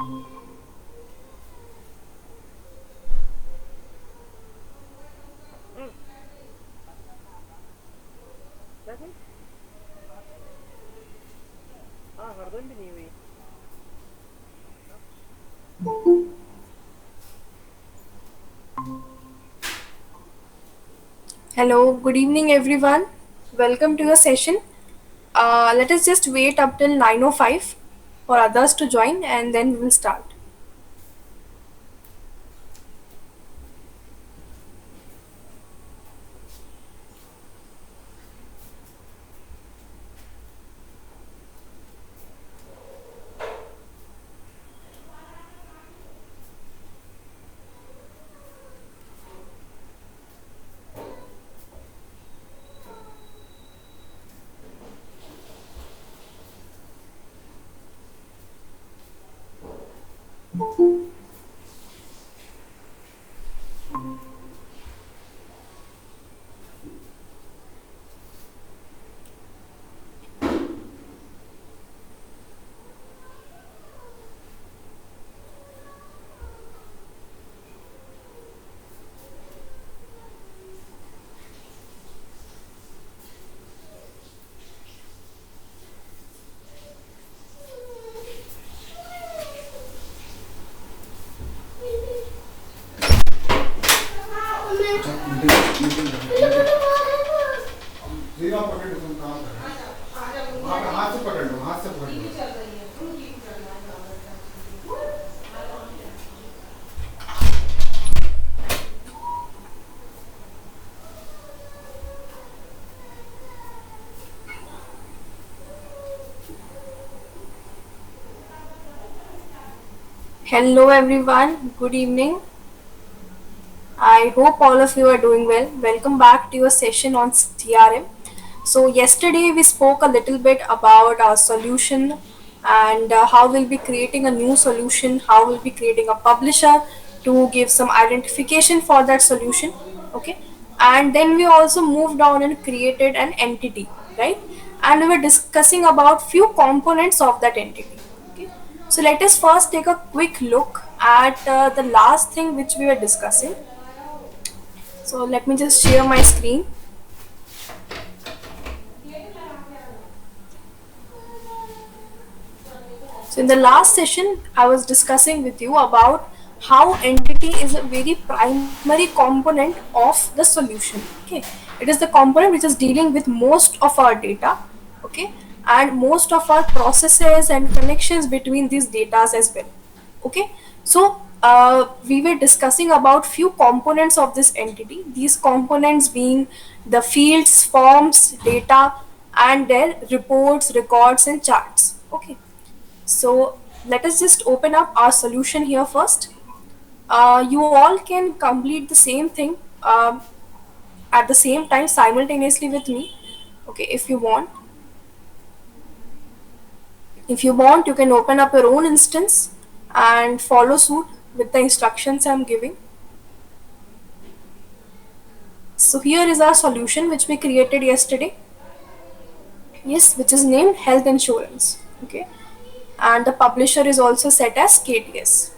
Mm, that means हाँ हरदम भी नहीं हुई. Hello, good evening everyone. Welcome to your session. Let us just wait up till 9:05 for others to join and then we will start. जीरा पकड़ तुम कहाँ कर रहे हो? हाथ से पकड़ लो, हाथ से पकड़ लो. Hello everyone, good evening. I hope all of you are doing well. Welcome back to your session on CRM. So, yesterday we spoke a little bit about our solution and how we'll be creating a new solution, how we'll be creating a publisher to give some identification for that solution. Okay, and then we also moved on and created an entity, right? And we were discussing about few components of that entity. Okay, so let us first take a quick look at the last thing which we were discussing. So let me just share my screen. So in the last session, I was discussing with you about how entity is a very primary component of the solution. Okay, it is the component which is dealing with most of our data. Okay, and most of our processes and connections between these data as well. Okay, so we were discussing about few components of this entity. These components being the fields, forms, data, and their reports, records, and charts. Okay, so let us just open up our solution here first. You all can complete the same thing at the same time simultaneously with me. Okay, if you want. If you want, you can open up your own instance and follow suit with the instructions I'm giving. So here is our solution which we created yesterday. Yes, which is named health insurance. Okay, and the publisher is also set as KTS.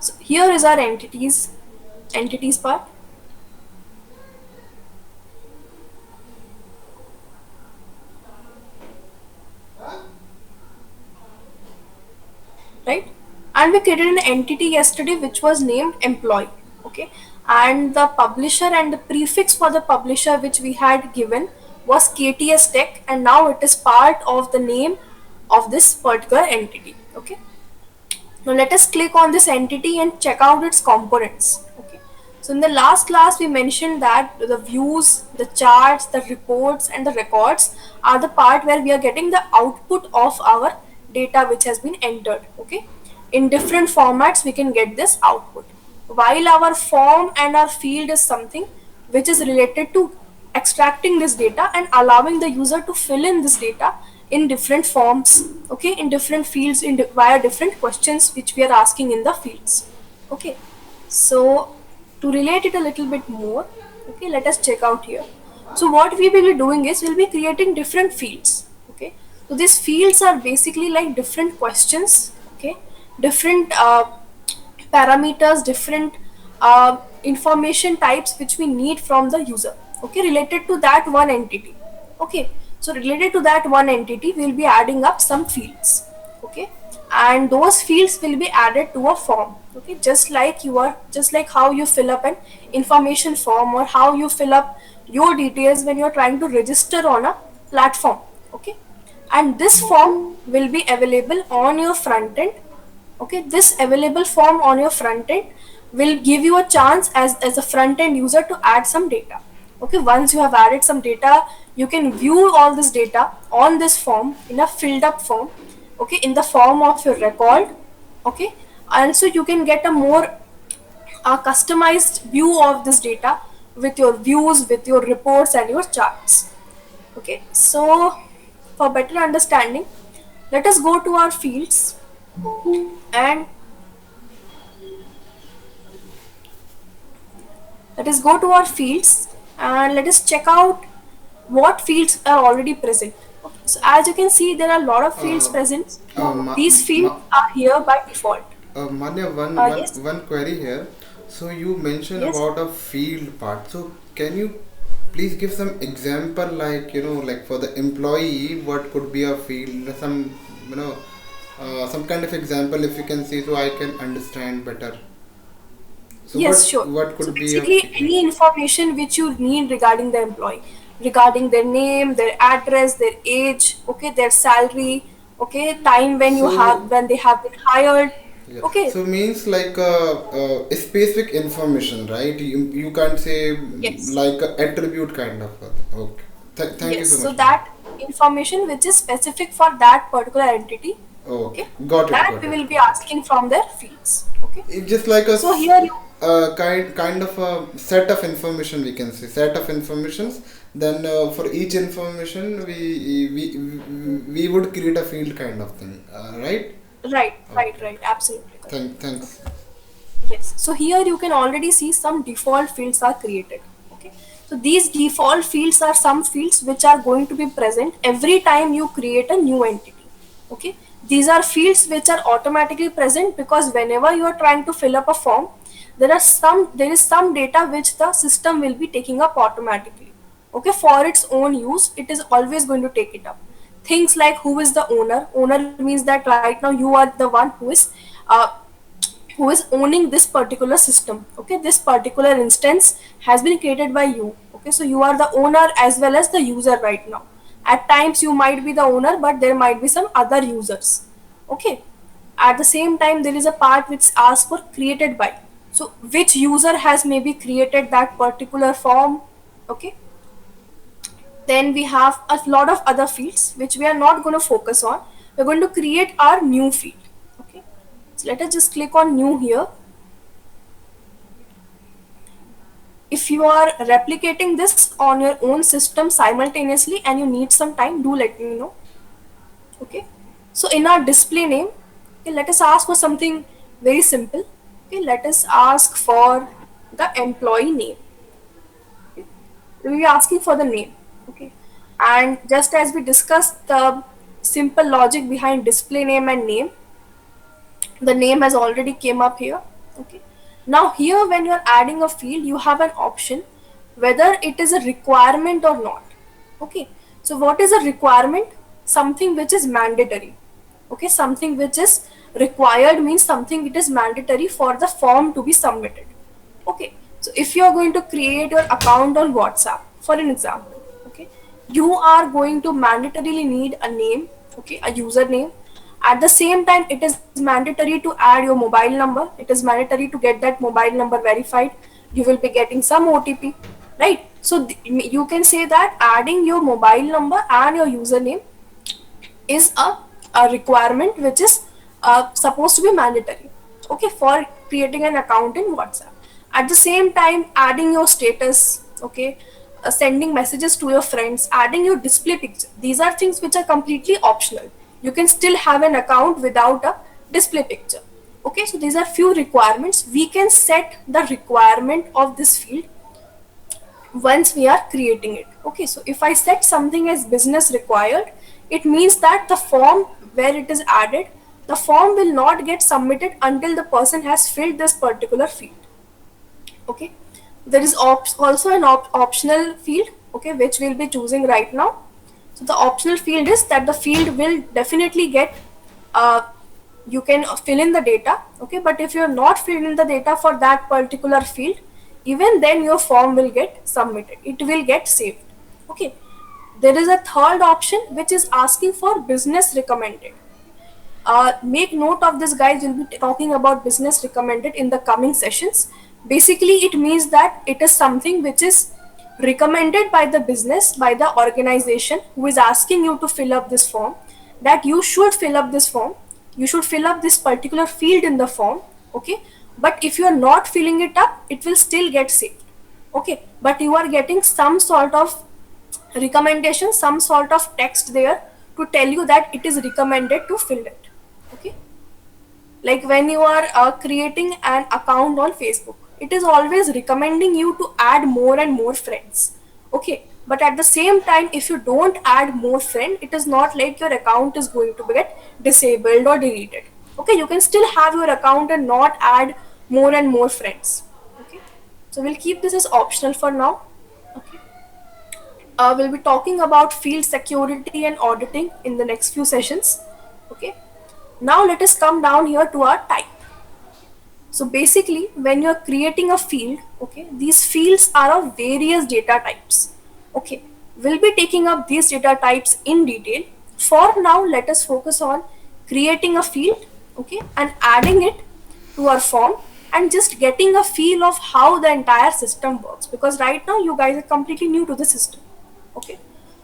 So here is our entities part. Right, and we created an entity yesterday which was named employee. Okay, and the publisher and the prefix for the publisher which we had given was KTS Tech, and now it is part of the name of this particular entity. Okay, now let us click on this entity and check out its components. Okay, so in the last class we mentioned that the views, the charts, the reports, and the records are the part where we are getting the output of our data which has been entered. Okay, in different formats we can get this output, while our form and our field is something which is related to extracting this data and allowing the user to fill in this data in different forms. Okay, in different fields, via different questions which we are asking in the fields. Okay, so to relate it a little bit more, okay, let us check out here. So what we will be doing is we'll be creating different fields. Okay, so these fields are basically like different questions. Okay, different parameters, different information types which we need from the user. Okay, related to that one entity. Okay, so related to that one entity, we'll be adding up some fields. Okay, and those fields will be added to a form. Okay, just like how you fill up an information form, or how you fill up your details when you're trying to register on a platform. Okay, and this form will be available on your front end. Okay, this available form on your front end will give you a chance as a front end user to add some data. Okay, once you have added some data, you can view all this data on this form in a filled up form. Okay, in the form of your record. Okay, and so you can get a more customized view of this data with your views, with your reports and your charts. Okay, so for better understanding, let us go to our fields, and let us go to our fields and let us check out what fields are already present. Okay, so as you can see, there are a lot of fields present. These fields are here by default. Manya, Yes, one query here. So you mentioned yes, about a field part. So can you please give some example, like like for the employee, what could be a field? Some some kind of example if you can see, so I can understand better. So yes, sure. what So could be a basically, any information which you need regarding the employee, regarding their name, their address, their age, okay, their salary, okay, time so when they have been hired, yeah. okay. So means like specific information, right? You can't say Yes. like a attribute kind of. Okay. Thank you Yes, so so much, man. that information which is specific for that particular entity, Okay, okay, got it, that got we it. will be asking from their fields, okay. It's just like a So here you, kind of a set of information, we can say set of informations. Then for each information, we would create a field kind of thing, right? right, Okay. absolutely correct. Thanks. Yes, so here you can already see some default fields are created. Okay, so these default fields are some fields which are going to be present every time you create a new entity. Okay, these are fields which are automatically present because whenever you are trying to fill up a form, there is some data which the system will be taking up automatically. Okay, for its own use, it is always going to take it up. Things like who is the owner. Owner means that right now you are the one uh, who is owning this particular system. Okay, this particular instance has been created by you. Okay, so you are the owner as well as the user right now. At times you might be the owner, but there might be some other users. Okay, at the same time there is a part which asks for created by, so which user has maybe created that particular form. Okay, then we have a lot of other fields which we are not going to focus on. We're going to create our new field. Okay, so let us just click on new here. If you are replicating this on your own system simultaneously and you need some time, do let me know. Okay, so in our display name, okay, let us ask for something very simple. Okay, let us ask for the employee name. Okay, we are asking for the name. Okay, and just as we discussed the simple logic behind display name and name, the name has already came up here. Okay, now here when you are adding a field, you have an option whether it is a requirement or not. Okay, so what is a requirement? Something which is mandatory. Okay, something which is required means something it is mandatory for the form to be submitted. Okay, so if you are going to create your account on WhatsApp for an example, okay, you are going to mandatorily need a name, okay, a username. At the same time, it is mandatory to add your mobile number. It is mandatory to get that mobile number verified. You will be getting some OTP, right? So you can say that adding your mobile number and your username is a requirement which is supposed to be mandatory, okay, for creating an account in WhatsApp. At the same time, adding your status, okay, sending messages to your friends, adding your display picture, these are things which are completely optional. You can still have an account without a display picture. Okay, so these are few requirements. We can set the requirement of this field once we are creating it. Okay, so if I set something as business required, it means that the form where it is added, the form will not get submitted until the person has filled this particular field. Okay, there is also an optional field, okay, which we'll be choosing right now. So the optional field is that the field will definitely get uh, you can fill in the data, okay, but if you're not filling in the data for that particular field, even then your form will get submitted, it will get saved. Okay, there is a third option which is asking for business recommended. Make note of this, guys. We'll be talking about business recommended in the coming sessions. Basically, it means that it is something which is recommended by the business, by the organization who is asking you to fill up this form, that you should fill up this form, you should fill up this particular field in the form. Okay, but if you are not filling it up, it will still get saved. Okay, but you are getting some sort of recommendation, some sort of text there to tell you that it is recommended to fill it. Okay, like when you are creating an account on Facebook, it is always recommending you to add more and more friends. Okay, but at the same time, if you don't add more friends, it is not like your account is going to get disabled or deleted. Okay, you can still have your account and not add more and more friends. Okay, so we'll keep this as optional for now. Okay, we'll be talking about field security and auditing in the next few sessions. Okay, now let us come down here to our type. So basically, when you're creating a field, okay, these fields are of various data types. Okay, we'll be taking up these data types in detail. For now, let us focus on creating a field, okay, and adding it to our form and just getting a feel of how the entire system works, because right now you guys are completely new to the system. Okay,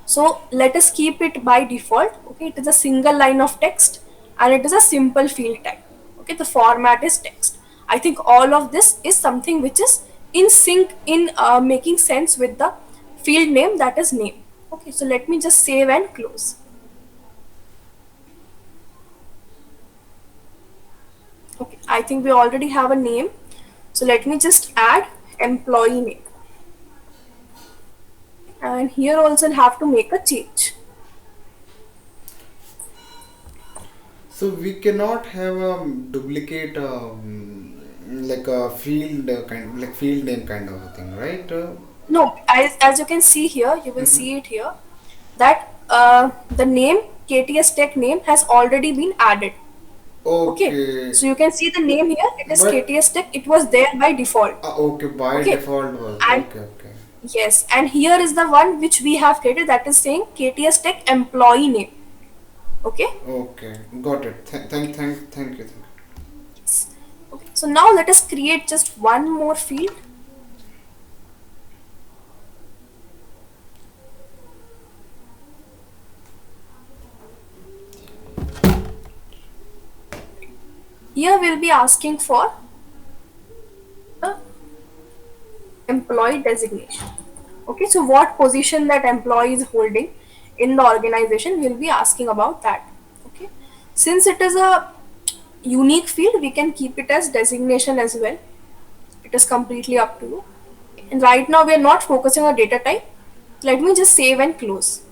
so let us keep it by default. Okay, it is a single line of text and it is a simple field type. Okay, the format is text. I think all of this is something which is in sync in making sense with the field name, that is name. Okay, so let me just save and close. Okay, I think we already have a name, so let me just add employee name, and here also I'll have to make a change. So we cannot have a duplicate like a field kind, like field name kind of a thing, right? No, as you can see here, you will see it here, that the name KTS Tech name has already been added. Okay, Okay. so you can see the name here, it is But KTS Tech, it was there by default. okay, by Okay, default was and okay, okay. yes, and here is the one which we have created, that is saying KTS Tech employee name. Okay, Okay, got it. Thank you. yes. Okay, so now let us create just one more field. Here we'll be asking for the employee designation. Okay, so what position that employee is holding in the organization, we'll be asking about that. Okay, since it is a unique field, we can keep it as designation as well. It is completely up to you. And right now we are not focusing on data type. Let me just save and close.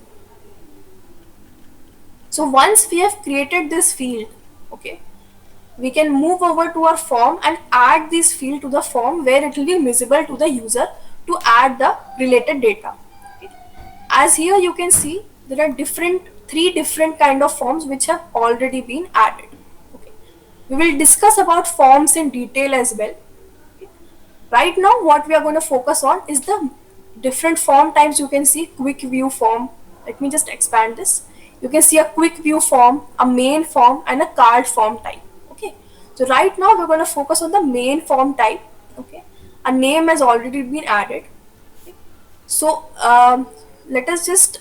So once we have created this field, okay, we can move over to our form and add this field to the form where it will be visible to the user to add the related data. Okay. As here you can see, there are three different kind of forms which have already been added. Okay. We will discuss about forms in detail as well. Okay. Right now what we are going to focus on is the different form types. You can see quick view form. Let me just expand this. You can see a quick view form, a main form, and a card form type. Okay, so right now we're going to focus on the main form type. Okay, a name has already been added. Okay. So let us just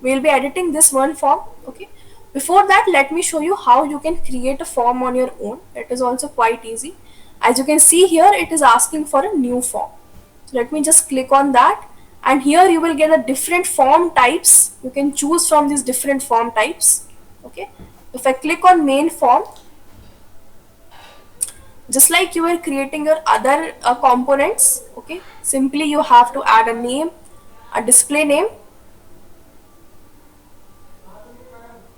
we'll be editing this one form. Okay, before that let me show you how you can create a form on your own. It is also quite easy. As you can see here, it is asking for a new form. So let me just click on that, and here you will get a different form types. You can choose from these different form types. Okay, if I click on main form, just like you were creating your other components, okay, simply you have to add a name, a display name,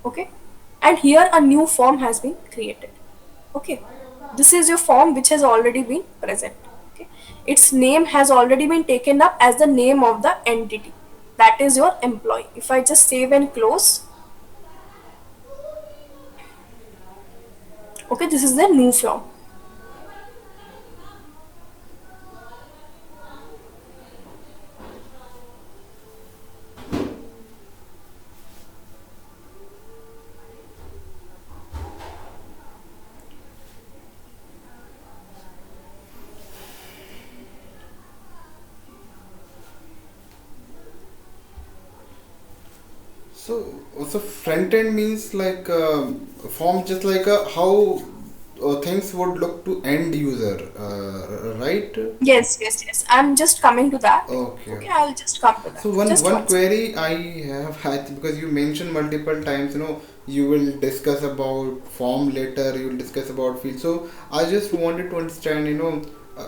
okay, and here a new form has been created. Okay, this is your form which has already been present. Okay, its name has already been taken up as the name of the entity, that is your employee. If I just save and close, okay, this is the new form. So front end means like form just like how things would look to end user, right? Yes, I'm just coming to that. Okay, Okay, okay. I'll just come to that. So one Just one one second. query I have had, because you mentioned multiple times, you will discuss about form later, you will discuss about field. So I just wanted to understand, uh,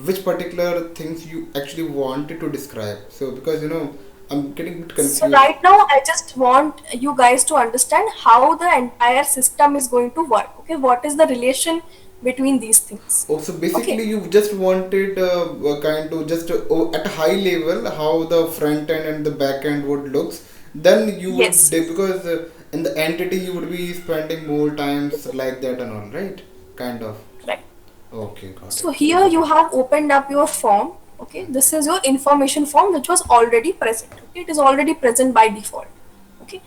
which particular things you actually wanted to describe. So because I'm getting a bit So confused. right now, I just want you guys to understand how the entire system is going to work. Okay, what is the relation between these things? Oh, so Okay. basically you just wanted kind of just at a high level how the front end and the back end would looks. Then you would Yes. because in the entity you would be spending more times like that and all, right? Kind of. Right. Okay, got So it. here you have opened up your form. Okay, this is your information form which was already present. Okay, it is already present by default. Okay,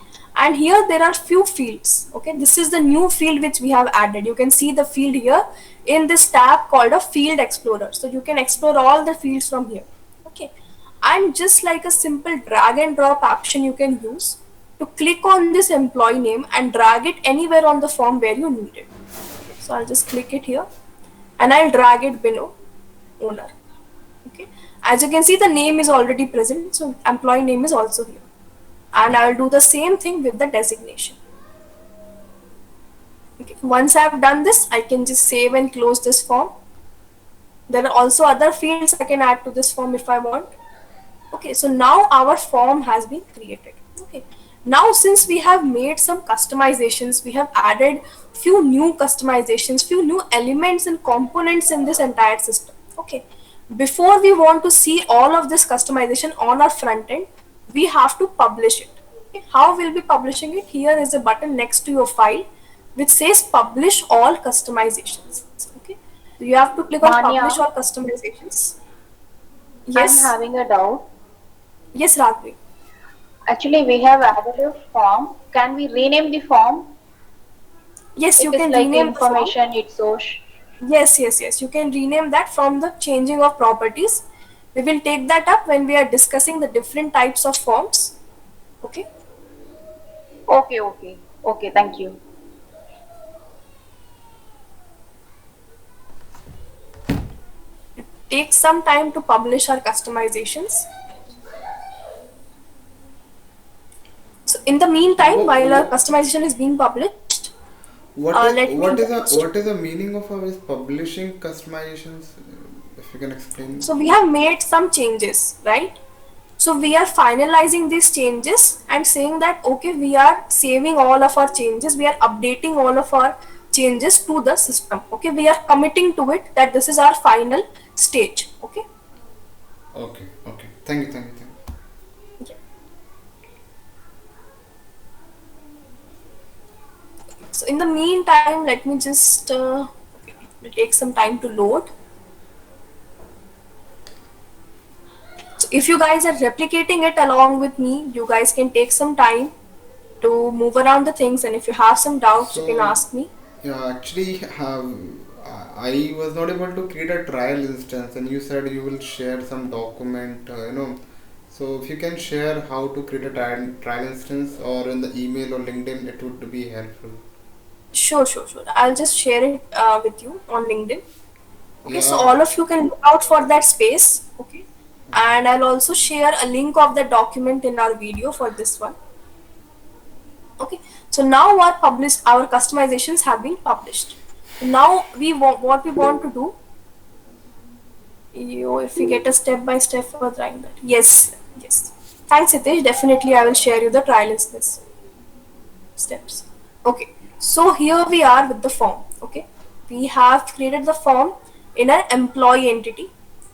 and here there are few fields. Okay, this is the new field which we have added. You can see the field here in this tab called a field explorer. So you can explore all the fields from here. Okay, and just like a simple drag and drop action you can use to click on this employee name and drag it anywhere on the form where you need it. So I'll just click it here and I'll drag it below owner. Okay, as you can see the name is already present, so employee name is also here, and I'll do the same thing with the designation. Okay, once I've done this I can just save and close this form. There are also other fields I can add to this form if I want. Okay, so now our form has been created. Okay, now since we have made some customizations, we have added few new customizations, few new elements and components in this entire system. Okay, before we want to see all of this customization on our front end, we have to publish it. Okay, how we'll be publishing it? Here is a button next to your file which says publish all customizations. Okay, so you have to click on publish Manya, all customizations. I'm Yes, having a doubt. yes, Raghavi. Actually, we have added a form. Can we rename the form? Yes, you It is can like rename the form. information, it shows. Yes. You can rename that from the changing of properties. We will take that up when we are discussing the different types of forms. Okay. Okay, thank you. Take some time to publish our customizations. So in the meantime, What, while our what, customization is being published, what is let me what is the introduce. what is the meaning of our publishing customizations? If you can explain. So we have made some changes, right? So we are finalizing these changes and saying that okay, we are saving all of our changes, we are updating all of our changes to the system. Okay, we are committing to it that this is our final stage. Okay. Okay, okay. Thank you, thank you, thank you. Yeah. So in the meantime, let me just okay, it will take some time to load. So if you guys are replicating it along with me, you guys can take some time to move around the things, and if you have some doubts, you can So ask me. yeah, actually, I was not able to create a trial instance, and you said you will share some document, So if you can share how to create a trial instance or in the email or LinkedIn, it would be helpful. Sure. I'll just share it with you on LinkedIn. Okay, so Yeah, all of you can look out for that space. Okay, and I'll also share a link of the document in our video for this one. Okay, so now our customizations have been published. Now we want what we want to do. If we get a step by step for trying that. Yes. Thanks, Hitesh. Definitely, I will share you the trial instance steps. Okay, so here we are with the form. Okay, we have created the form in an employee entity.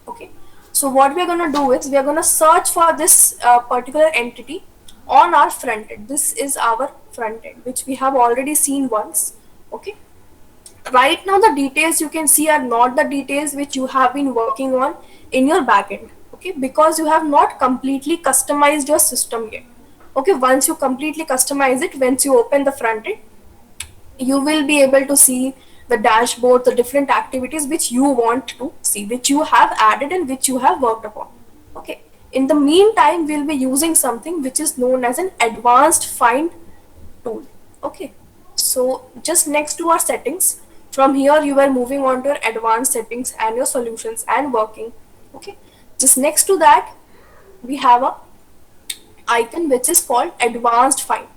Okay, so what we are going to do is we are going to search for this particular entity on our front end. This is our front end, which we have already seen once. Okay, right now the details you can see are not the details which you have been working on in your backend. Okay, because you have not completely customized your system yet. Okay, once you completely customize it, once you open the front end, you will be able to see the dashboard, the different activities which you want to see, which you have added and which you have worked upon. Okay, in the meantime we'll be using something which is known as an advanced find tool. Okay, so just next to our settings, from here you are moving on to your advanced settings and your solutions and working. Okay, just next to that we have a icon which is called advanced find.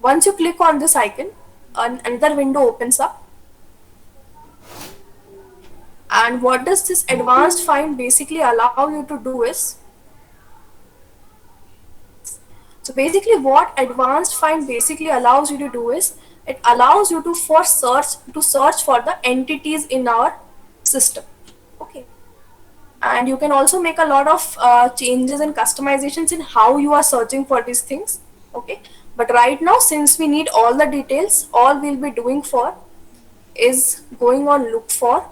Once you click on this icon, another window opens up. And what does this advanced find basically allow you to do is, so basically what advanced find basically allows you to do is, it allows you to search for the entities in our system. Okay, and you can also make a lot of changes and customizations in how you are searching for these things. Okay, but right now since we need all the details, all we'll be doing for is going on look for,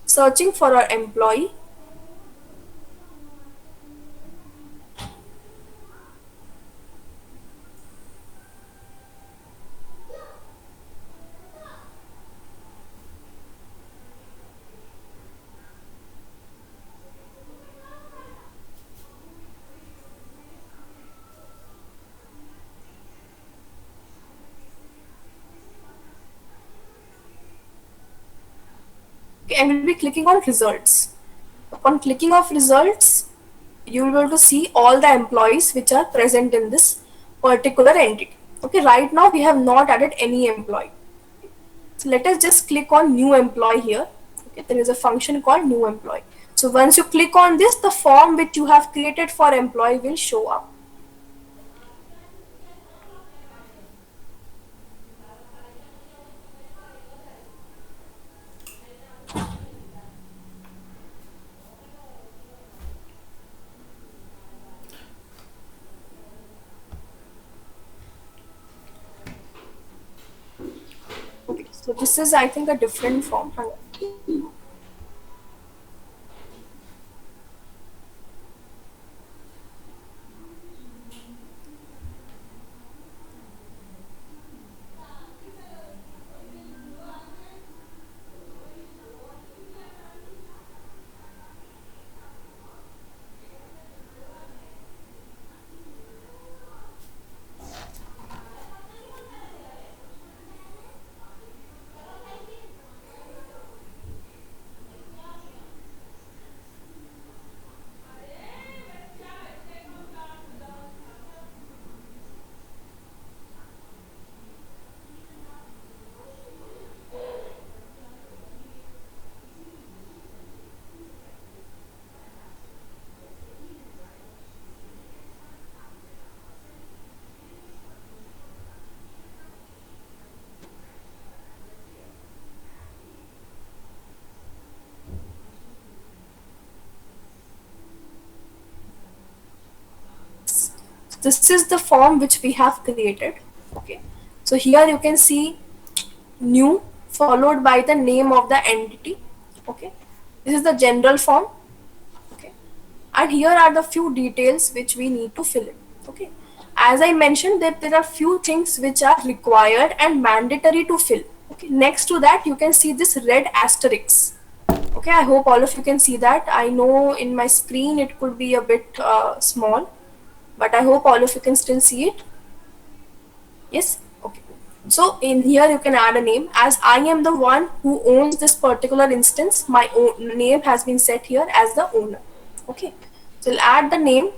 searching for our employee. Okay, and we'll be clicking on results. Upon clicking of results, you will be able to see all the employees which are present in this particular entity. Okay, right now we have not added any employee. So let us just click on new employee here. Okay, there is a function called new employee. So once you click on this, the form which you have created for employee will show up. Okay, so this is, I think, a different form. Hang on. This is the form which we have created. Okay, so here you can see new followed by the name of the entity. Okay, this is the general form. Okay, and here are the few details which we need to fill in. Okay, as I mentioned that there are few things which are required and mandatory to fill. Okay, next to that you can see this red asterisk. Okay, I hope all of you can see that. I know in my screen it could be a bit small, but I hope all of you can still see it. Yes, okay. So in here you can add a name. As I am the one who owns this particular instance, my own name has been set here as the owner. Okay, so I'll add the name.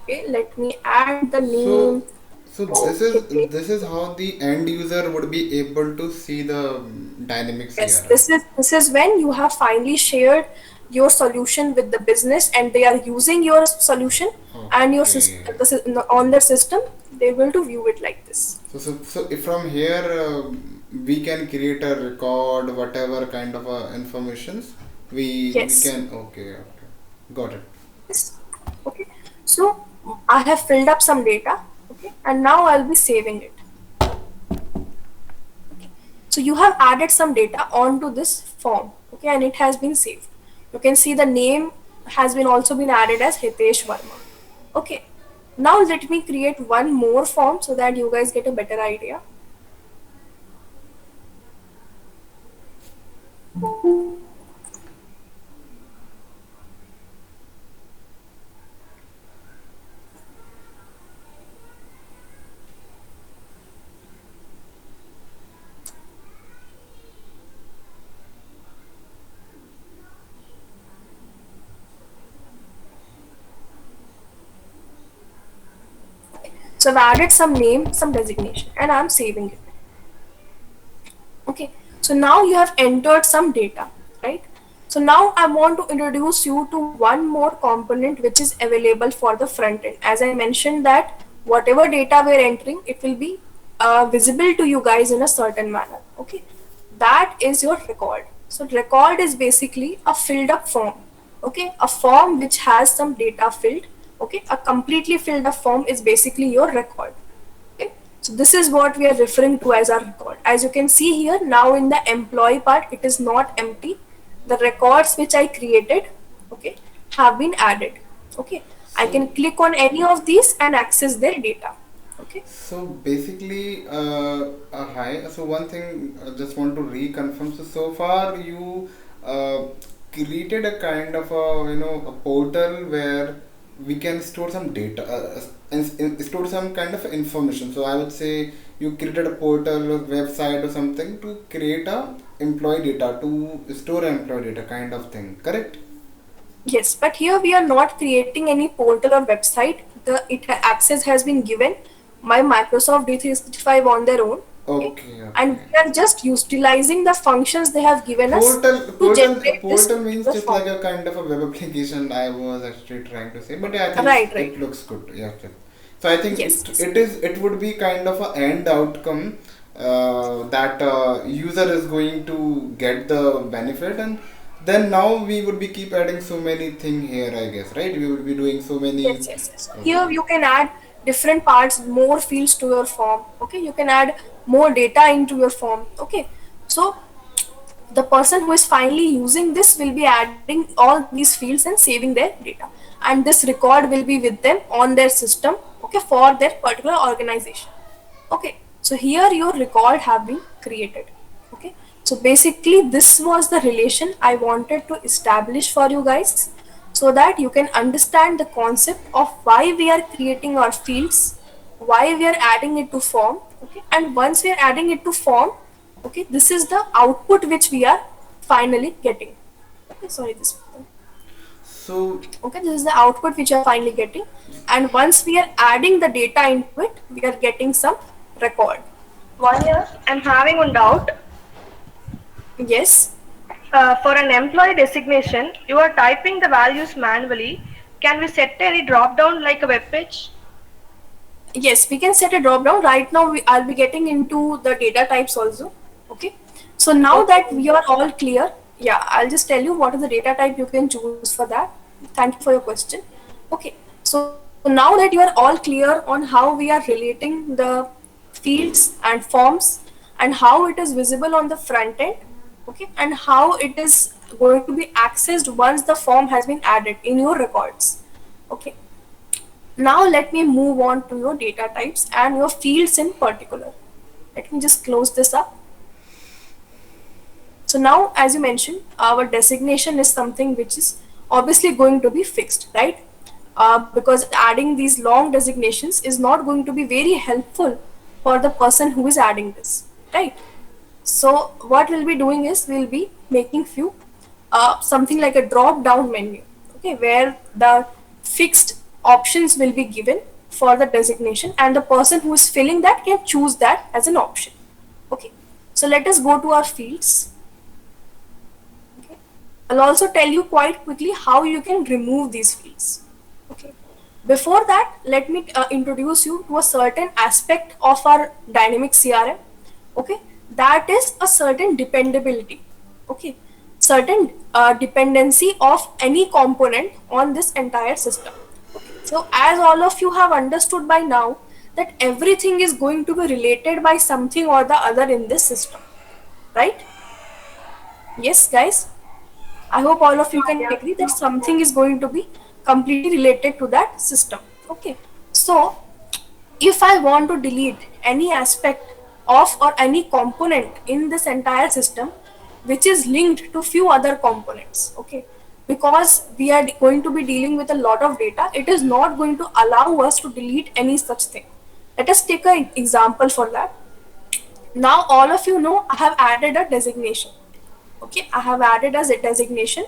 Okay, let me add the name. So this is how the end user would be able to see the dynamics Yes, here. this is when you have finally shared your solution with the business and they are using your solution and your Okay. on their system, they will to view it like this. So if from here we can create a record, whatever kind of informations we Yes. can. Okay, okay, got it. Yes. Okay. So I have filled up some data. Okay. And now I'll be saving it. So you have added some data onto this form. Okay. And it has been saved. You can see the name has been also been added as Hitesh Verma. Okay. Now let me create one more form so that you guys get a better idea. So I've added some name, some designation, and I'm saving it. Okay, so now you have entered some data, right? So now I want to introduce you to one more component which is available for the front end. As I mentioned that whatever data we're entering, it will be visible to you guys in a certain manner. Okay, that is your record. So record is basically a filled up form. Okay, a form which has some data filled. Okay, a completely filled up form is basically your record. Okay, so this is what we are referring to as our record. As you can see here, now in the employee part, it is not empty. The records which I created, okay, have been added. Okay, I So can click on any of these and access their data. Okay. so basically, hi. So one thing I just want to reconfirm. So far you created a kind of a a portal where we can store some data and store some kind of information. So I would say you created a portal, a website or something to create a employee data, to store employee data kind of thing. Correct? Yes, but here we are not creating any portal or website. The access has been given by Microsoft D365 on their own. Okay, Okay, and okay. we are just utilizing the functions they have given us to generate this Portal means particular just form. like a kind of a web application. I was actually trying to say, but yeah, I think Right, right. it looks good. Yeah, okay. So I think Yes, yes. it would be kind of a end outcome that user is going to get the benefit, and then now we would be keep adding so many thing here. I guess, right? We would be doing so many. Yes, yes, yes. So Okay. here you can add different parts, more fields to your form. Okay, you can add more data into your form. Okay, so the person who is finally using this will be adding all these fields and saving their data, and this record will be with them on their system. Okay, for their particular organization. Okay, so here your record have been created. Okay, so basically this was the relation I wanted to establish for you guys so that you can understand the concept of why we are creating our fields, why we are adding it to form. Okay, and once we are adding it to form, okay, this is the output which we are finally getting. Okay, sorry, this one. So Okay, this is the output which you are finally getting, and once we are adding the data into it, we are getting some record. One year, I'm having one doubt. Yes. For an employee designation, you are typing the values manually. Can we set any drop down like a web page? Yes, we can set a drop down. Right now, I'll be getting into the data types also. Okay. So now that we are all clear, yeah, I'll just tell you what is the data type you can choose for that. Thank you for your question. Okay. So now that you are all clear on how we are relating the fields and forms and how it is visible on the front end, okay, and how it is going to be accessed once the form has been added in your records. Okay. Now let me move on to your data types and your fields in particular. Let me just close this up. So now, as you mentioned, our designation is something which is obviously going to be fixed, right? Because adding these long designations is not going to be very helpful for the person who is adding this, right? So what we'll be doing is we'll be making few something like a drop down menu, okay, where the fixed options will be given for the designation and the person who is filling that can choose that as an option. Okay, so let us go to our fields. Okay. I'll also tell you quite quickly how you can remove these fields. Okay. Before that, let me introduce you to a certain aspect of our dynamic CRM. Okay, that is a certain dependability. Okay, certain dependency of any component on this entire system. So, as all of you have understood by now, that everything is going to be related by something or the other in this system, right? Yes, guys. I hope all of you can Yeah. agree that something is going to be completely related to that system. Okay. So, if I want to delete any aspect of or any component in this entire system which is linked to few other components, okay, because we are going to be dealing with a lot of data, it is not going to allow us to delete any such thing. Let us take an example for that. Now all of you know I have added a designation. Okay, I have added as a designation,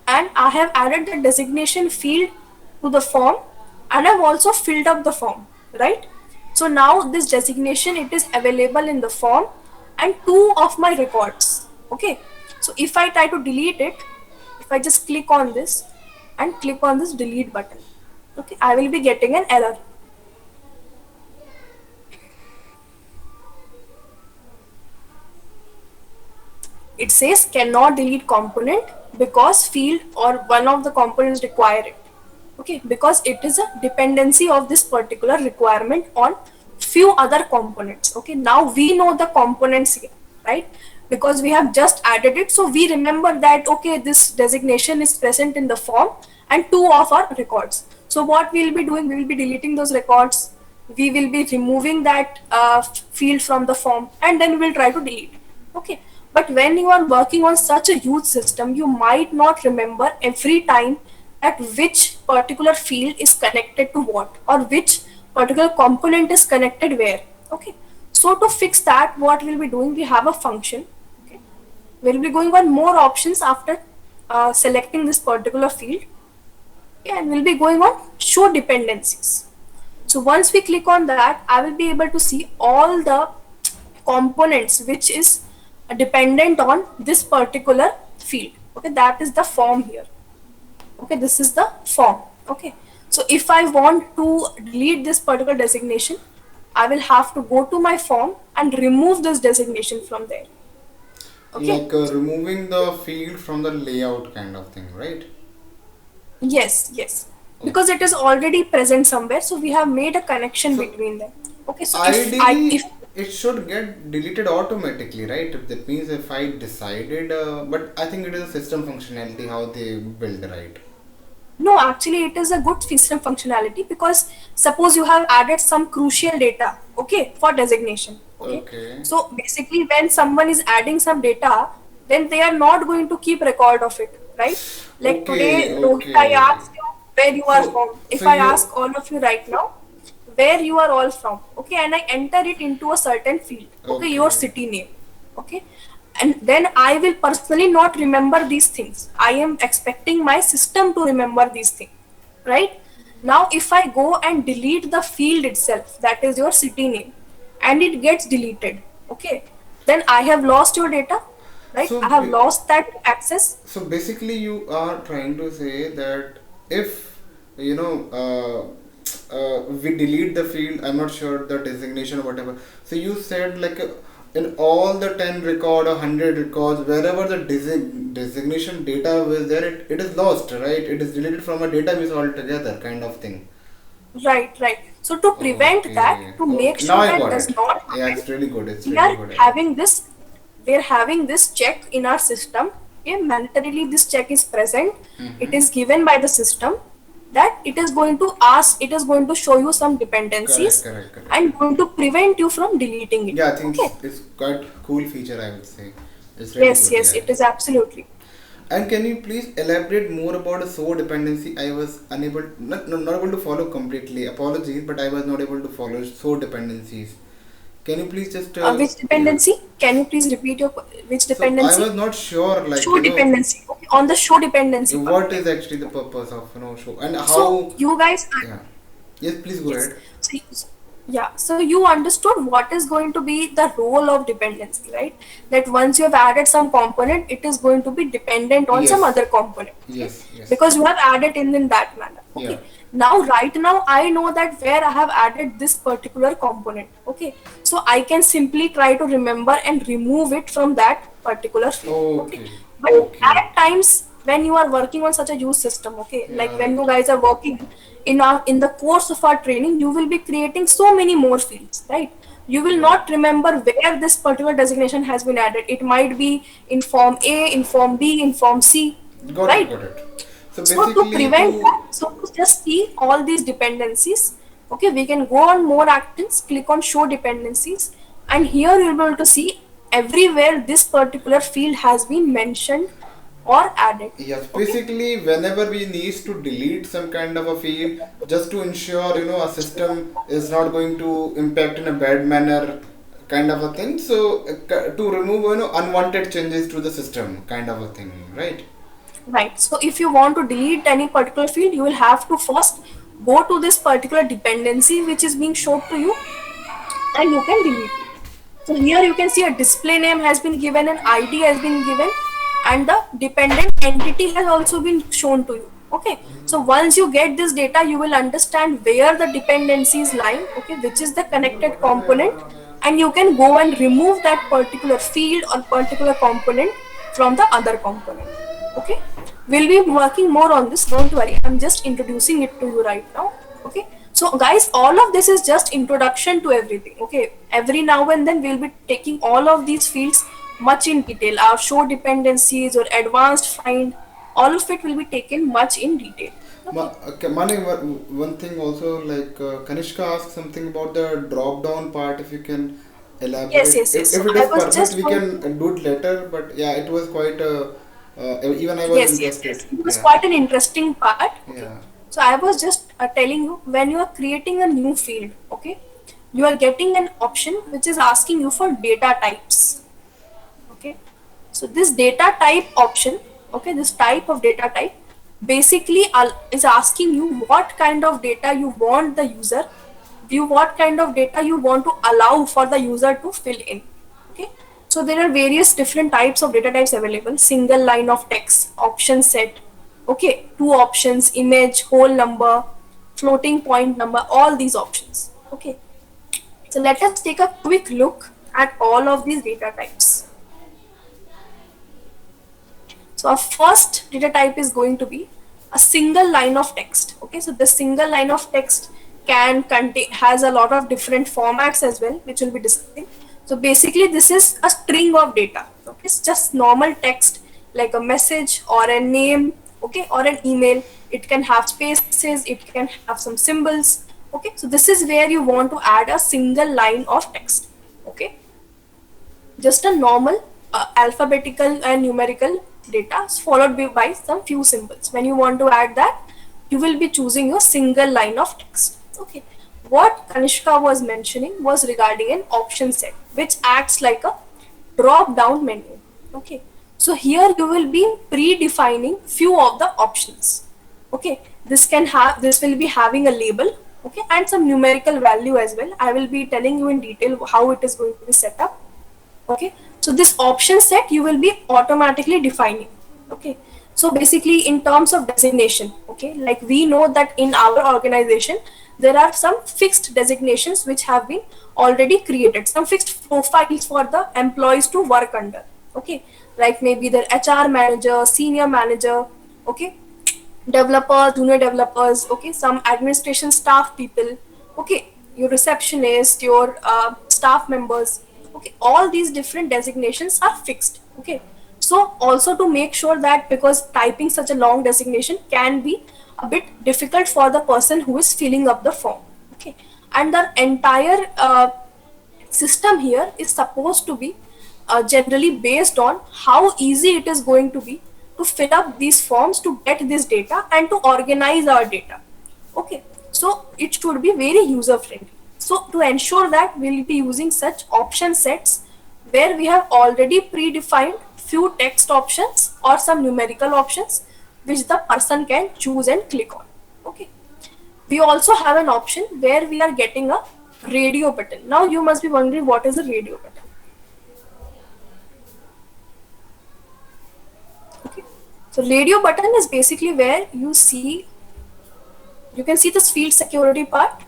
and I have added the designation field to the form, and I've also filled up the form, right? So now this designation, it is available in the form and two of my records. Okay, so if I try to delete it, if I just click on this and click on this delete button, okay, I will be getting an error. It says cannot delete component because field or one of the components require it. Okay, because it is a dependency of this particular requirement on few other components. Okay, now we know the components here, right? Because we have just added it, so we remember that okay, this designation is present in the form and two of our records. So what we'll be doing, we will be deleting those records, we will be removing that field from the form, and then we'll try to delete. Okay, but when you are working on such a huge system, you might not remember every time at which particular field is connected to what, or which particular component is connected where. Okay, so to fix that, what we'll be doing, we have a function. Okay, we'll be going on more options after selecting this particular field. Okay, and we'll be going on show dependencies. So once we click on that, I will be able to see all the components which is dependent on this particular field. Okay, that is the form here. Okay, this is the form. Okay, so if I want to delete this particular designation, I will have to go to my form and remove this designation from there. Okay, Like removing the field from the layout kind of thing, right? yes, because it is already present somewhere, so we have made a connection So between them. Okay, so if ideally, it should get deleted automatically, right? That means if I decided, but I think it is a system functionality how they build, right? no, actually it is a good system functionality, because suppose you have added some crucial data, okay, for designation. Okay, Okay. so basically when someone is adding some data, then they are not going to keep record of it, right? Like Okay, today, Rohit, I okay. asked you where you are So, from. so If I you, ask all of you right now where you are all from, okay, and I enter it into a certain field, okay, your okay. city name, okay, and then I will personally not remember these things. I am expecting my system to remember these things, right? Now if I go and delete the field itself, that is your city name, and it gets deleted, okay, then I have lost your data, right? So, I have lost that access. so basically, you are trying to say that if you know we delete the field, I'm not sure the designation or whatever. So you said like in all the 10 record or 100 records, wherever the designation data was there, it is lost, right? It is deleted from a database altogether, kind of thing. Right. So to prevent that, Okay. to make Okay. Now sure I that got does it. not Yeah, happen, it's really good. It's we really are good. having this, we are having this check in our system. Okay, mandatorily this check is present. It Mm-hmm. is given by the system that it is going to ask, it is going to show you some Correct, dependencies correct, correct. and going to prevent you from deleting it. Yeah, I think Okay. it's quite cool feature, I would say. It's really Yes, good, yes, yeah. it is absolutely. And can you please elaborate more about the SOA dependency? I was unable, not able to follow completely. Apologies, but I was not able to follow SOA dependencies. Can you please just, Which yeah. dependency? Can you please repeat your which So I dependency? was not sure, like, Show dependency. Okay, on the show dependency part. what is actually the purpose of, show and So how, you guys, yeah. Yes, please go yes. ahead. So Yeah, so you understood what is going to be the role of dependency, right? That once you have added some component, it is going to be dependent on some Yes, other component, okay? yes, yes. Because you have added in that manner, Yeah, okay? Now, right now, I know that where I have added this particular component, okay? So I can simply try to remember and remove it from that particular field, okay? okay, But okay. at times, when you are working on such a use system, okay, Yeah, like when right. you guys are working in the course of our training, you will be creating so many more fields, right? You will Yeah. not remember where this particular designation has been added. It might be in form A, in form B, in form C, Got it, right? got it. So So to basically prevent to, that, so to just see all these dependencies, okay, we can go on more actions, click on show dependencies, and here you'll be able to see everywhere this particular field has been mentioned or added, yes, okay. basically whenever we needs to delete some kind of a field, just to ensure, a system is not going to impact in a bad manner, kind of a thing. So to remove, unwanted changes to the system, kind of a thing, right? Right. So if you want to delete any particular field, you will have to first go to this particular dependency which is being shown to you, and you can delete it. So here you can see a display name has been given, an ID has been given, and the dependent entity has also been shown to you. Okay. So once you get this data, you will understand where the dependency is lying, okay, which is the connected component, and you can go and remove that particular field or particular component from the other component. Okay. We'll be working more on this, don't worry. I'm just introducing it to you right now. Okay. So guys, all of this is just introduction to everything. Okay. Every now and then we'll be taking all of these fields much in detail. Our show dependencies or advanced find, all of it will be taken much in detail. Okay. Okay, Mani, one thing also, like Kanishka asked something about the drop down part, if you can Yes, elaborate. yes, yes. If So it I is was perfect, just we going can do it later, but yeah, it was quite, even I was Yes, yes, interested. yes. It was Yeah, quite an interesting part. Okay. yeah, So I was just telling you, when you are creating a new field, okay, you are getting an option which is asking you for data types. Okay. So this data type option, okay, this type of data type basically is asking you what kind of data you want the user, what kind of data you want to allow for the user to fill in. Okay. So there are various different types of data types available: single line of text, option set, okay, two options, image, whole number, floating point number, all these options. Okay. So let us take a quick look at all of these data types. So our first data type is going to be a single line of text. Okay, so the single line of text can contain, has a lot of different formats as well, which will be discussing. So basically this is a string of data. Okay, it's just normal text like a message or a name, okay, or an email. It can have spaces, it can have some symbols. Okay, so this is where you want to add a single line of text. Okay, just a normal alphabetical and numerical data followed by some few symbols. When you want to add that, you will be choosing your single line of text. Okay. What Kanishka was mentioning was regarding an option set, which acts like a drop down menu. Okay. So here you will be predefining few of the options. Okay. This will be having a label, okay, and some numerical value as well. I will be telling you in detail how it is going to be set up. Okay, so this option set you will be automatically defining. Okay, so basically in terms of designation, okay, like we know that in our organization there are some fixed designations which have been already created, some fixed profiles for the employees to work under. Okay, like maybe the HR manager, senior manager, okay, developers, junior developers, okay, some administration staff people, okay, your receptionist, your staff members, okay, all these different designations are fixed. Okay, so also to make sure that, because typing such a long designation can be a bit difficult for the person who is filling up the form. Okay, and the entire system here is supposed to be generally based on how easy it is going to be to fill up these forms, to get this data and to organize our data. Okay, so it should be very user friendly. So to ensure that, we'll be using such option sets where we have already predefined few text options or some numerical options which the person can choose and click on. Okay, we also have an option where we are getting a radio button. Now you must be wondering what is a radio button. Okay, so radio button is basically where you can see this field security part,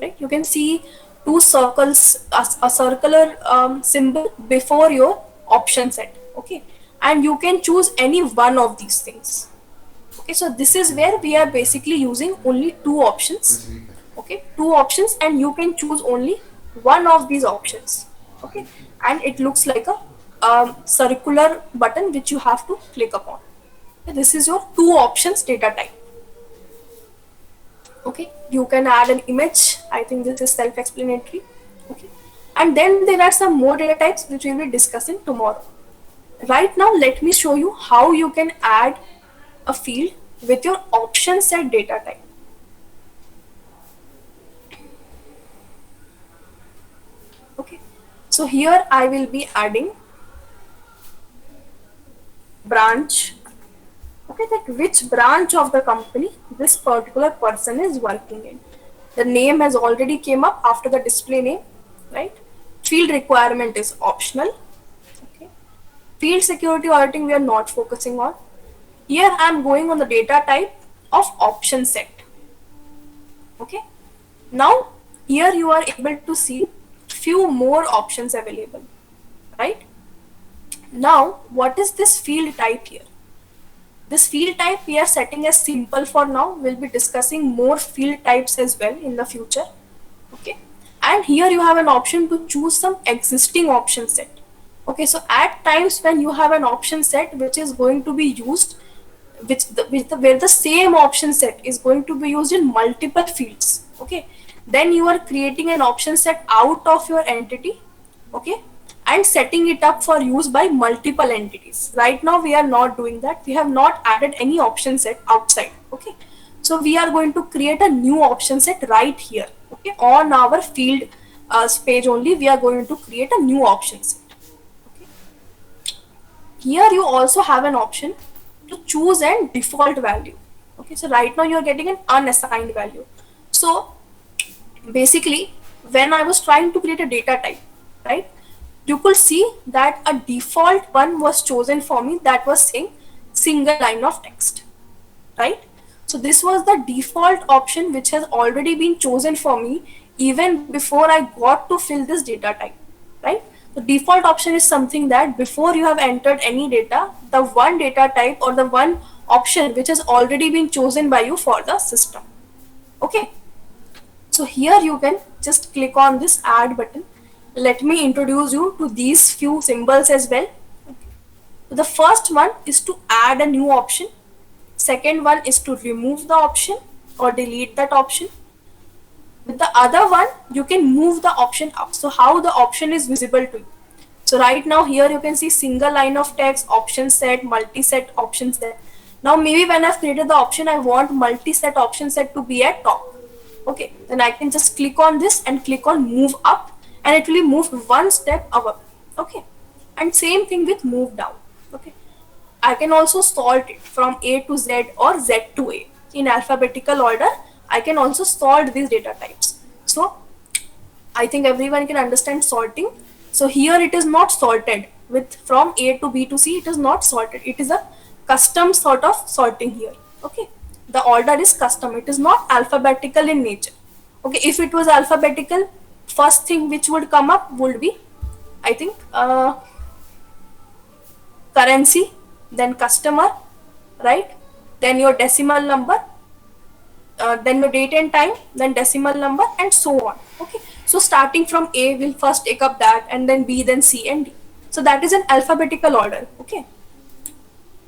right? You can see two circles, a circular symbol before your option set. Okay, and you can choose any one of these things. Okay, so this is where we are basically using only two options. Okay, two options, and you can choose only one of these options. Okay, and it looks like a circular button which you have to click upon. Okay, this is your two options data type. Okay, you can add an image. I think this is self-explanatory. Okay, and then there are some more data types which we will be discussing tomorrow. Right now, let me show you how you can add a field with your option set data type. Okay, so here I will be adding branch. Okay, that which branch of the company this particular person is working in. The name has already came up after the display name, right? Field requirement is optional. Okay, field security auditing we are not focusing on. Here I am going on the data type of option set. Okay, now here you are able to see few more options available, right? Now what is this field type here? This field type we are setting as simple for now. We'll be discussing more field types as well in the future. Okay, and here you have an option to choose some existing option set. Okay, so at times when you have an option set which is going to be used, where the same option set is going to be used in multiple fields. Okay, then you are creating an option set out of your entity. Okay, and setting it up for use by multiple entities. Right now we are not doing that. We have not added any option set outside. Okay, so we are going to create a new option set right here. Okay, on our field page only we are going to create a new option set. Okay, here you also have an option to choose a default value. Okay, so right now you are getting an unassigned value. So basically when I was trying to create a data type, right, you could see that a default one was chosen for me that was saying single line of text, right? So this was the default option which has already been chosen for me even before I got to fill this data type, right? The default option is something that before you have entered any data, the one data type or the one option which has already been chosen by you for the system. Okay, so here you can just click on this add button. Let me introduce you to these few symbols as well. Okay. The first one is to add a new option. Second one is to remove the option or delete that option. With the other one, you can move the option up. So how the option is visible to you. So right now here you can see single line of text, option set, multi-set, option set. Now maybe when I've created the option, I want multi-set option set to be at top. Okay, then I can just click on this and click on move up and it will be moved one step above. Okay, and same thing with move down. Okay, I can also sort it from A to Z or Z to A in alphabetical order. I can also sort these data types. So I think everyone can understand sorting. So here it is not sorted with from A to B to C. It is not sorted. It is a custom sort of sorting here. Okay, the order is custom. It is not alphabetical in nature. Okay, if it was alphabetical, first thing which would come up would be, I think, currency, then customer, right? Then your decimal number, then your date and time, then decimal number, and so on. Okay, so starting from A will first take up that, and then B, then C and D. So that is an alphabetical order. Okay,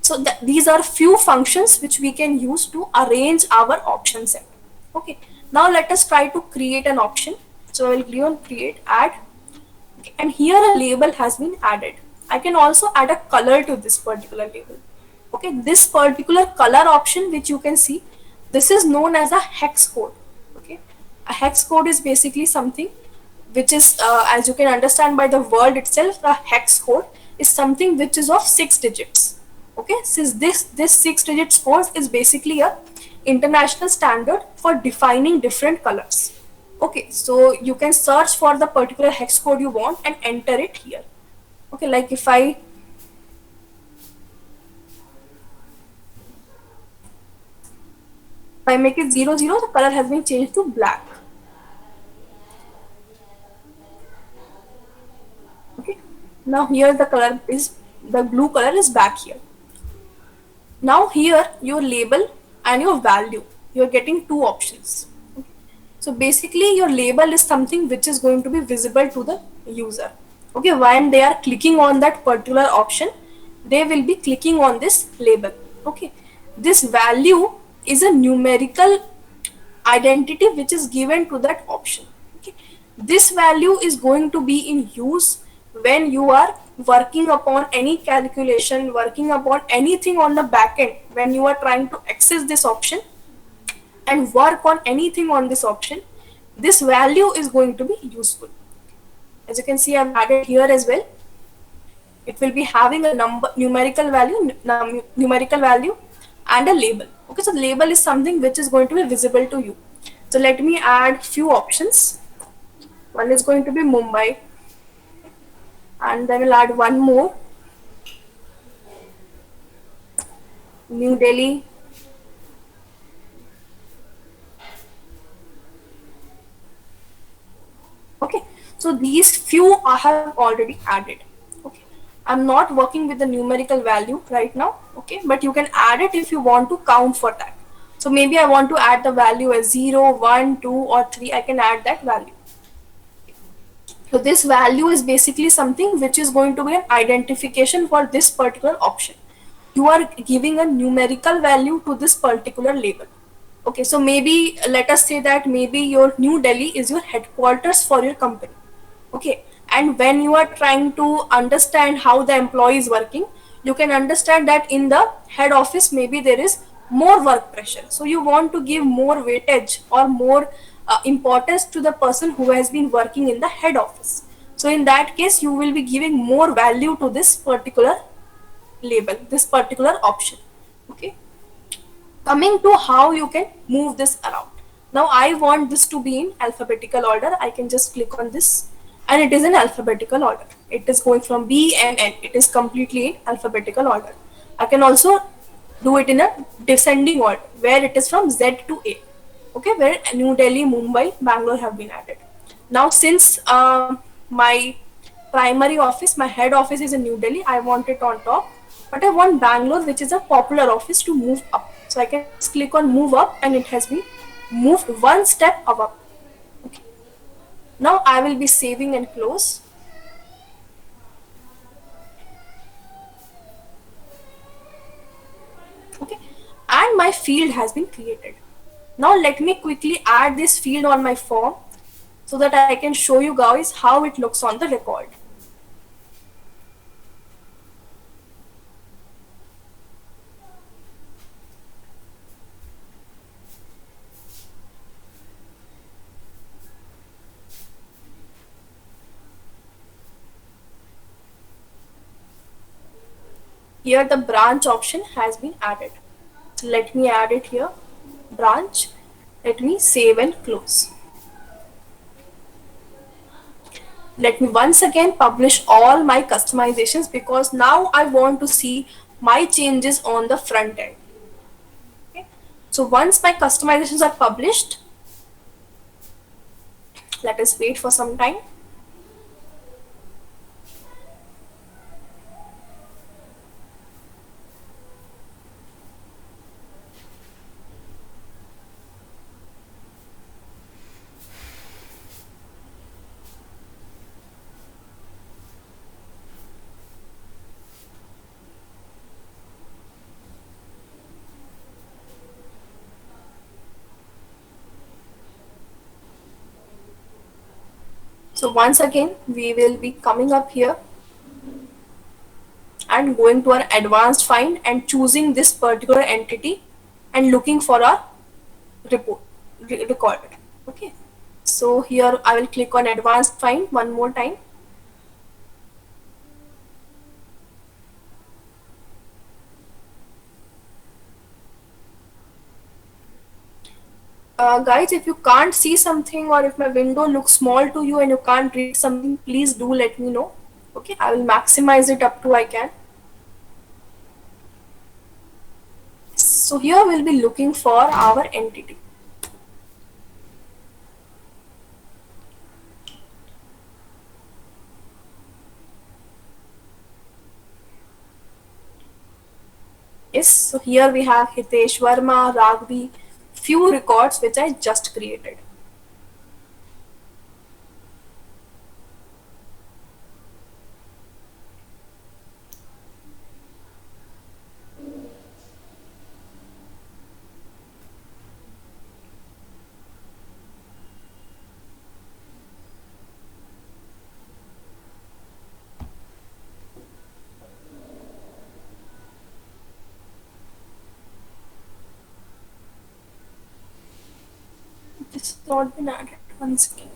so these are few functions which we can use to arrange our option set. Okay, now let us try to create an option. So I will click on create, add, okay, and here a label has been added. I can also add a color to this particular label. Okay, this particular color option which you can see, this is known as a hex code. Okay, a hex code is basically something which is, as you can understand by the word itself, a hex code is something which is of 6 digits. Okay, since this 6 digits code is basically a international standard for defining different colors. Okay, so you can search for the particular hex code you want and enter it here. Okay, like if I make it 00, the color has been changed to black. Okay, now here the blue color is back here. Now here your label and your value, you're getting two options. So basically your label is something which is going to be visible to the user. Okay, when they are clicking on that particular option, they will be clicking on this label. Okay, this value is a numerical identity which is given to that option. Okay, this value is going to be in use when you are working upon any calculation, working upon anything on the back end, when you are trying to access this option and work on anything on this option, this value is going to be useful. As you can see, I've added here as well. It will be having a numerical value and a label. Okay, so the label is something which is going to be visible to you. So let me add few options. One is going to be Mumbai, and then we'll add one more, New Delhi. Okay, so these few I have already added. Okay, I'm not working with the numerical value right now. Okay, but you can add it if you want to count for that. So maybe I want to add the value as 0, 1, 2 or 3. I can add that value. So this value is basically something which is going to be an identification for this particular option. You are giving a numerical value to this particular label. Okay, so maybe let us say that maybe your New Delhi is your headquarters for your company. Okay, and when you are trying to understand how the employee is working, you can understand that in the head office maybe there is more work pressure. So you want to give more weightage or more importance to the person who has been working in the head office. So in that case, you will be giving more value to this particular label, this particular option. Okay, coming to how you can move this around. Now I want this to be in alphabetical order. I can just click on this and it is in alphabetical order. It is going from B and N. It is completely in alphabetical order. I can also do it in a descending order where it is from Z to A. Okay, where New Delhi, Mumbai, Bangalore have been added. Now since my primary office, my head office is in New Delhi, I want it on top, but I want Bangalore, which is a popular office, to move up. So I can just click on move up and it has been moved one step up. Okay. Now I will be saving and close. Okay, and my field has been created. Now let me quickly add this field on my form so that I can show you guys how it looks on the record. Here the branch option has been added. So let me add it here, branch. Let me save and close. Let me once again publish all my customizations because now I want to see my changes on the front end. Okay. So once my customizations are published, let us wait for some time. So once again, we will be coming up here and going to our advanced find and choosing this particular entity and looking for our record. Okay. So here I will click on advanced find one more time. Guys, if you can't see something or if my window looks small to you and you can't read something, please do let me know. Okay, I will maximize it up to I can. So here we'll be looking for our entity. Yes, so here we have Hitesh Verma, Ragvi, few records which I just created. This has not been added. One second.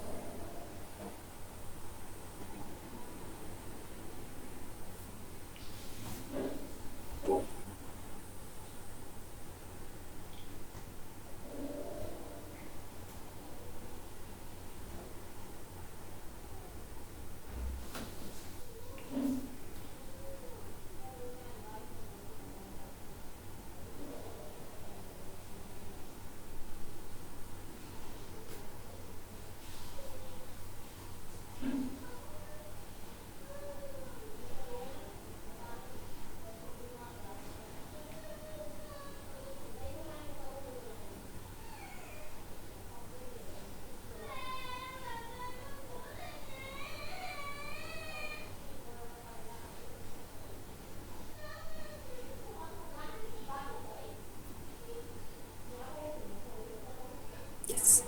Yes.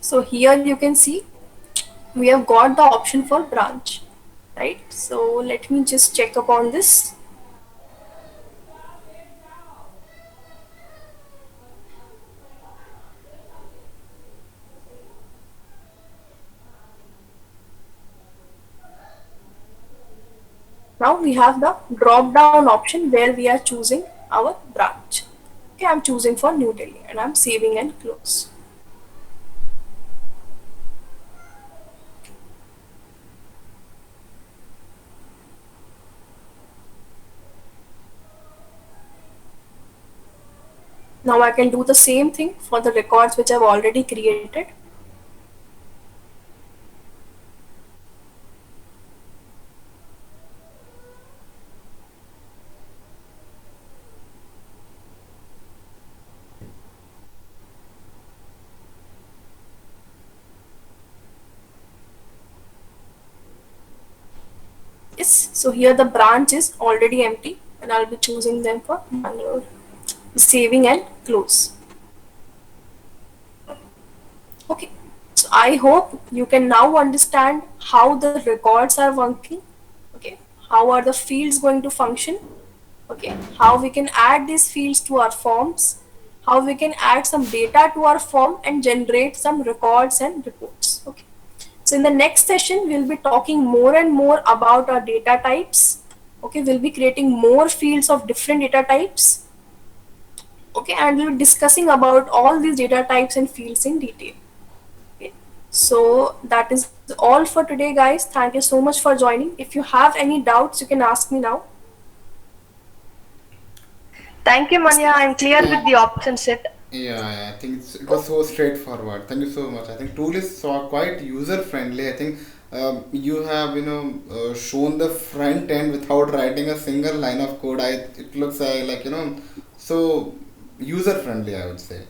So here you can see we have got the option for branch, right? So let me just check upon this. Now we have the drop down option where we are choosing our branch. Okay, I'm choosing for New Delhi and I'm saving and close. Now I can do the same thing for the records which I've already created. Yes, so here the branch is already empty and I'll be choosing them for Bangalore. Saving and close. Okay, so I hope you can now understand how the records are working. Okay, how are the fields going to function? Okay, how we can add these fields to our forms, how we can add some data to our form and generate some records and reports. Okay, so in the next session we'll be talking more and more about our data types. Okay, we'll be creating more fields of different data types. Okay, and we'll be discussing about all these data types and fields in detail. Okay, so that is all for today, guys. Thank you so much for joining. If you have any doubts, you can ask me now. Thank you, Manya. I'm clear with the option set. Yeah, I think it was so straightforward. Thank you so much. I think tool is so quite user friendly. I think you have shown the front end without writing a single line of code. It looks like so user friendly. I would say.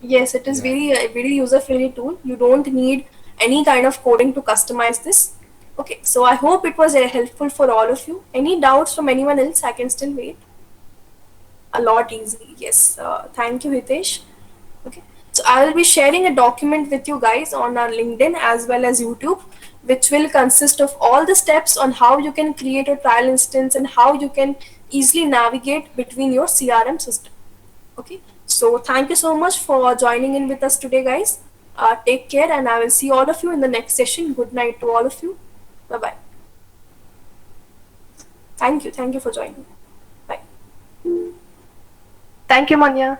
Yes, it is Yeah. very user friendly tool. You don't need any kind of coding to customize this. Okay, so I hope it was helpful for all of you. Any doubts from anyone else? I can still wait. A lot easy. Yes. Thank you, Hitesh. Okay. So I will be sharing a document with you guys on our LinkedIn as well as YouTube, which will consist of all the steps on how you can create a trial instance and how you can easily navigate between your CRM system. Okay. So thank you so much for joining in with us today, guys. Take care, and I will see all of you in the next session. Good night to all of you. Bye bye. Thank you. Thank you for joining. Bye. Thank you, Manya.